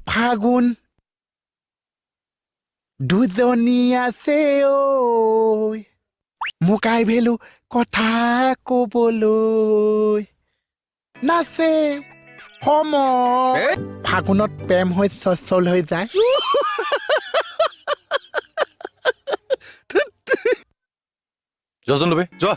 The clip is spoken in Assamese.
ফাগুন দুজনী আছে ঐ মুকাই ভেলো কথা কবলৈ নাচে সময় ফাগুনত প্ৰেম হৈ চল হৈ যায় যোৱাচোন লবে যোৱা